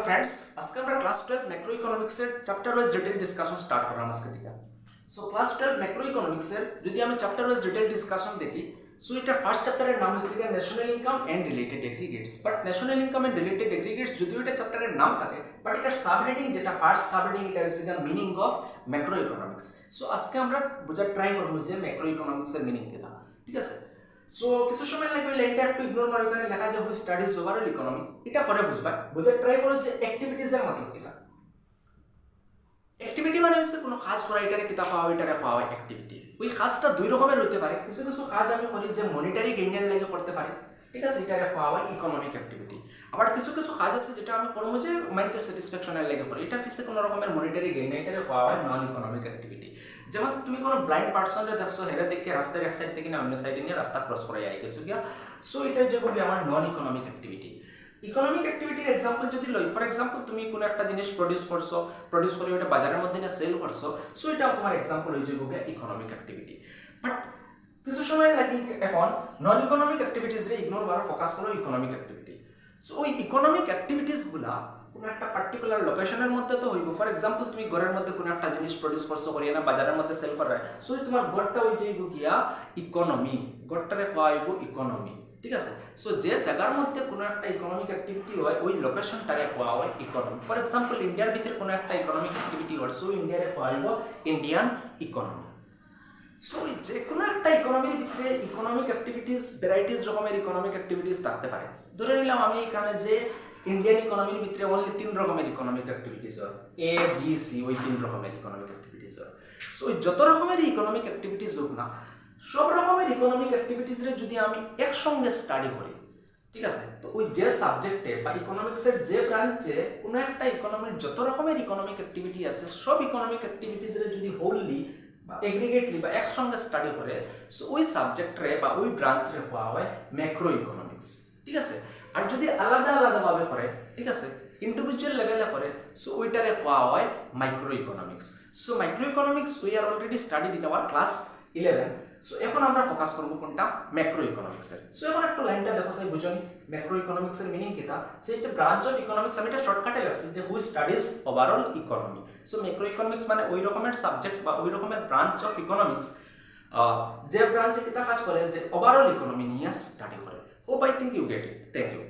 Friends আজকে আমরা class 12 macro economics এর chapter wise detail discussion start করলাম আজকে থেকে। সো ক্লাস 12 ম্যাক্রো ইকোনমিক্স এর যদি আমি চ্যাপ্টার ওয়াইজ ডিটেইল ডিসকাশন দেখি, সো এটা ফার্স্ট চ্যাপ্টারের নাম হচ্ছে national income and related aggregates. But national income and related aggregates যদিও এটা চ্যাপ্টারের নাম থাকে, বাট এটার সাবহেডিং যেটা ফার্স্ট সাবহেডিং এটা হচ্ছে meaning of macro economics. So আজকে আমরা বোঝার ট্রাই করব যে ম্যাক্রো ইকোনমিক্স এর মিনিং কি, ঠিক আছে। সো কিছু সময় লাগবে লাইনটা একটু ইগনোর মারো, এখানে লেখা যাবে স্টাডিজ ওভারঅল ইকোনমি, এটা পরে বুঝবা। বোঝার ট্রাই করো যে অ্যাক্টিভিটিজ এর মতলব কি। অ্যাক্টিভিটি মানে হচ্ছে কোনো কাজ করা, এটারে কিতাব পাওয়া, এটারে পাওয়া অ্যাক্টিভিটি। ওই কাজটা দুই রকমের হতে পারে। কিছু কিছু কাজ আমি করি যে মনিটারি গেইনের লাগে করতে পারি, ঠিক আছে, এটারে পাওয়া ইকোনমিক অ্যাক্টিভিটি। আবার কিছু কিছু কাজ আছে যেটা আমি করবো যে মেন্টাল স্যাটিসফ্যাকশনের লাগে করি, এটা ফিসে কোনো রকমের মনিটারি গেইন, এটারে পাওয়া নন ইকোনমিক অ্যাক্টিভিটি। যেমন তুমি কোনো ব্লাইন্ড পার্সনরে দেখছো, হেরে দেখে রাস্তার এক সাইড থেকে না অন্য সাইডে নিয়ে রাস্তা ক্রস করে আই গেছো গিয়া, সো এটা যেগুলি আমার নন ইকোনমিক অ্যাক্টিভিটি। ইকোনমিক অ্যাক্টিভিটির এক্সাম্পল যদি লই, ফর এক্সাম্পল তুমি কোনো একটা জিনিস প্রডিউস করে ওটা বাজারের মধ্যে নিয়ে সেল করছো, সো এটাও তোমার এক্সাম্পল হয়ে যাবে ইকোনমিক অ্যাক্টিভিটি। বাট কিছু সময় লাগি এখন নন ইকোনমিক অ্যাক্টিভিটিস রে ইগনোর করা, ফোকাস করো ইকোনমিক অ্যাক্টিভিটি। সো ওই ইকোনমিক অ্যাক্টিভিটিস গুলা কোনো একটা পার্টিকুলার লোকেশনের মধ্যে তো হইব। ফর এক্সাম্পল তুমি ঘরের মধ্যে কোনো একটা জিনিস প্রডিউস করছো, করিয়ে না বাজারের মধ্যে সেল করা, সো তোমার ঘরটা হয়ে যাইব গিয়া ইকোনমি, ঘরটারে কোয়া হইব ইকোনমি, ঠিক আছে। সো যে জায়গার মধ্যে কোনো একটা ইকোনমিক অ্যাক্টিভিটি হয় ওই লোকেশনটারে কোয়া হয় ইকোনমি। ফর এক্সাম্পল ইন্ডিয়ার ভিতরে কোনো একটা ইকোনমিক অ্যাক্টিভিটি হয়, সো ইন্ডিয়ারে কোয়া হইব ইন্ডিয়ান ইকোনমি। সো যে কোনো একটা ইকোনমির ভিতরে ইকোনমিক অ্যাক্টিভিটিস ভ্যারাইটিস রকমের ইকোনমিক অ্যাক্টিভিটিস থাকতে পারে। ধরে নিলাম আমি এখানে যে ইন্ডিয়ান ইকোনমির ভিতরে অনলি 3 রকমের ইকোনমিক অ্যাক্টিভিটিস হয়, এ বি সি, ওই 3 রকমের ইকোনমিক অ্যাক্টিভিটিস হয়। সো যত রকমের ইকোনমিক অ্যাক্টিভিটিস হোক না, সব রকমের ইকোনমিক অ্যাক্টিভিটিস রে যদি আমি একসঙ্গে স্টাডি করি, ঠিক আছে, তো ওই যে সাবজেক্টে বা ইকোনমিক্সের যে ব্রাঞ্চে কোনো একটা ইকোনমির যত রকমের ইকোনমিক অ্যাক্টিভিটি আছে, সব ইকোনমিক অ্যাক্টিভিটিস রে যদি হোললি বা এগ্রিগেটলি বা একসঙ্গে স্টাডি করে, সো ওই সাবজেক্টরে বা ওই ব্রাঞ্চে হওয়া হয় ম্যাক্রো ইকোনমিক্স, ঠিক আছে। আর যদি আলাদা আলাদাভাবে করে, ঠিক আছে, ইন্ডিভিজুয়াল লেভেলে করে, সো ওইটারে হওয়া হয় micro economics. So micro economics we are already studied in our class 11। So এখন আমরা ফোকাস করব কোনটা, ম্যাক্রো ইকোনমিক্সের। সো এখন একটু লাইনটা দেখো সাই বুঝনি ম্যাক্রো ইকোনমিক্সের মিনিং কিটা। সে হচ্ছে ব্রাঞ্চ অফ ইকোনমিক্স, আমি এটা শর্টকাটে লিখছি যে who studies overall economy. So macro economics মানে ওই রকমের সাবজেক্ট বা ওই রকমের ব্রাঞ্চ অফ ইকোনমিক্স যে ব্রাঞ্চে কিটা কাজ করে, যে ওভারঅল ইকোনমি নিয়ে স্টাডি করে। Hope I think you get it. Thank you.